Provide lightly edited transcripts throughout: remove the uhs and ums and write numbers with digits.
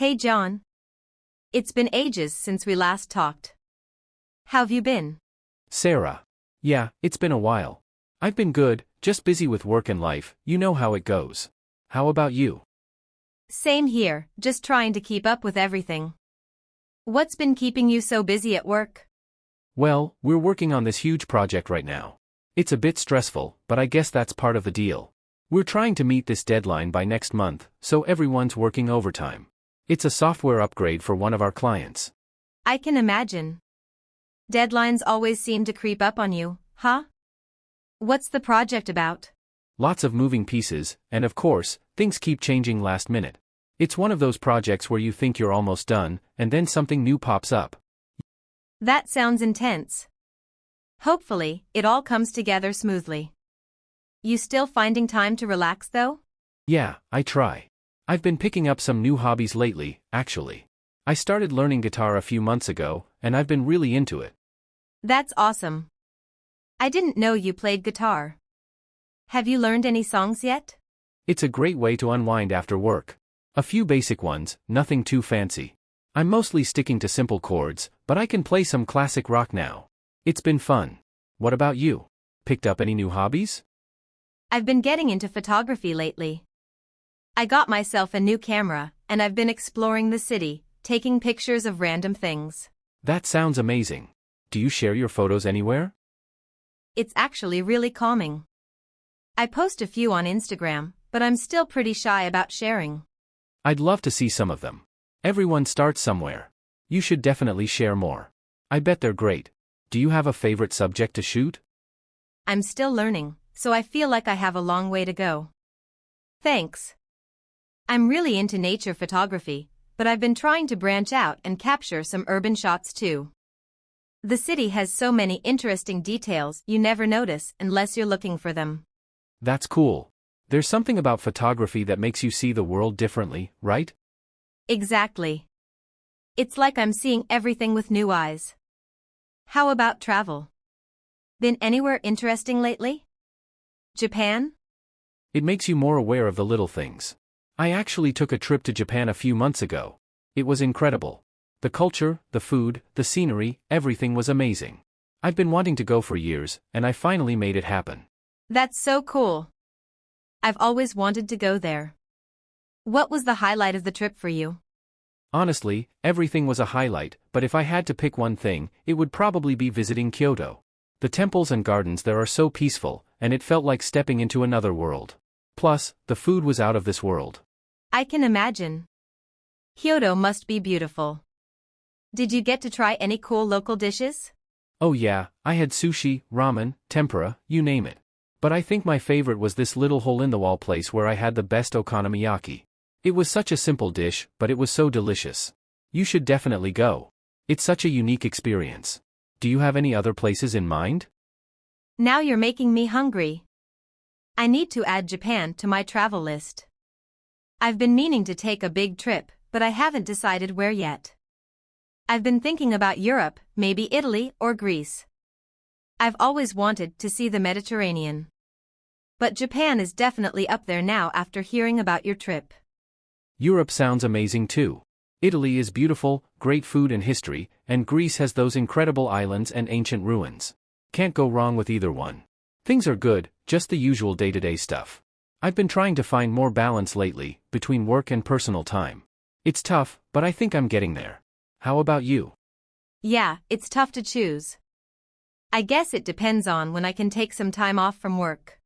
Hey John. It's been ages since we last talked. How've you been? Sarah. Yeah, it's been a while. I've been good, just busy with work and life, you know how it goes. How about you? Same here, just trying to keep up with everything. What's been keeping you so busy at work? Well, we're working on this huge project right now. It's a bit stressful, but I guess that's part of the deal. We're trying to meet this deadline by next month, so everyone's working overtime. It's a software upgrade for one of our clients. I can imagine. Deadlines always seem to creep up on you, huh? What's the project about? Lots of moving pieces, and of course, things keep changing last minute. It's one of those projects where you think you're almost done, and then something new pops up. That sounds intense. Hopefully, it all comes together smoothly. You still finding time to relax though? Yeah, I try. I've been picking up some new hobbies lately, actually. I started learning guitar a few months ago, and I've been really into it. That's awesome. I didn't know you played guitar. Have you learned any songs yet? It's a great way to unwind after work. A few basic ones, nothing too fancy. I'm mostly sticking to simple chords, but I can play some classic rock now. It's been fun. What about you? Picked up any new hobbies? I've been getting into photography lately. I got myself a new camera, and I've been exploring the city, taking pictures of random things. That sounds amazing. Do you share your photos anywhere? It's actually really calming. I post a few on Instagram, but I'm still pretty shy about sharing. I'd love to see some of them. Everyone starts somewhere. You should definitely share more. I bet they're great. Do you have a favorite subject to shoot? I'm still learning, so I feel like I have a long way to go. Thanks. I'm really into nature photography, but I've been trying to branch out and capture some urban shots too. The city has so many interesting details you never notice unless you're looking for them. That's cool. There's something about photography that makes you see the world differently, right? Exactly. It's like I'm seeing everything with new eyes. How about travel? Been anywhere interesting lately? Japan? It makes you more aware of the little things. I actually took a trip to Japan a few months ago. It was incredible. The culture, the food, the scenery, everything was amazing. I've been wanting to go for years, and I finally made it happen. That's so cool. I've always wanted to go there. What was the highlight of the trip for you? Honestly, everything was a highlight, but if I had to pick one thing, it would probably be visiting Kyoto. The temples and gardens there are so peaceful, and it felt like stepping into another world. Plus, the food was out of this world. I can imagine. Kyoto must be beautiful. Did you get to try any cool local dishes? Oh yeah, I had sushi, ramen, tempura, you name it. But I think my favorite was this little hole-in-the-wall place where I had the best okonomiyaki. It was such a simple dish, but it was so delicious. You should definitely go. It's such a unique experience. Do you have any other places in mind? Now you're making me hungry. I need to add Japan to my travel list. I've been meaning to take a big trip, but I haven't decided where yet. I've been thinking about Europe, maybe Italy or Greece. I've always wanted to see the Mediterranean. But Japan is definitely up there now after hearing about your trip. Europe sounds amazing too. Italy is beautiful, great food and history, and Greece has those incredible islands and ancient ruins. Can't go wrong with either one. Things are good, just the usual day-to-day stuff. I've been trying to find more balance lately, between work and personal time. It's tough, but I think I'm getting there. How about you? Yeah, it's tough to choose. I guess it depends on when I can take some time off from work.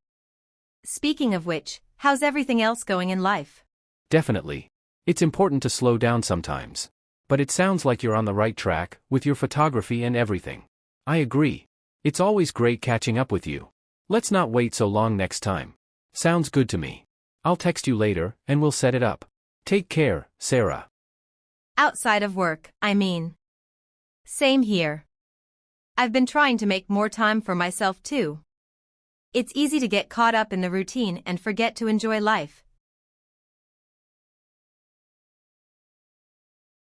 Speaking of which, how's everything else going in life? Definitely. It's important to slow down sometimes. But it sounds like you're on the right track, with your photography and everything. I agree. It's always great catching up with you. Let's not wait so long next time. Sounds good to me. I'll text you later, and we'll set it up. Take care, Sarah. Outside of work, I mean. Same here. I've been trying to make more time for myself too. It's easy to get caught up in the routine and forget to enjoy life,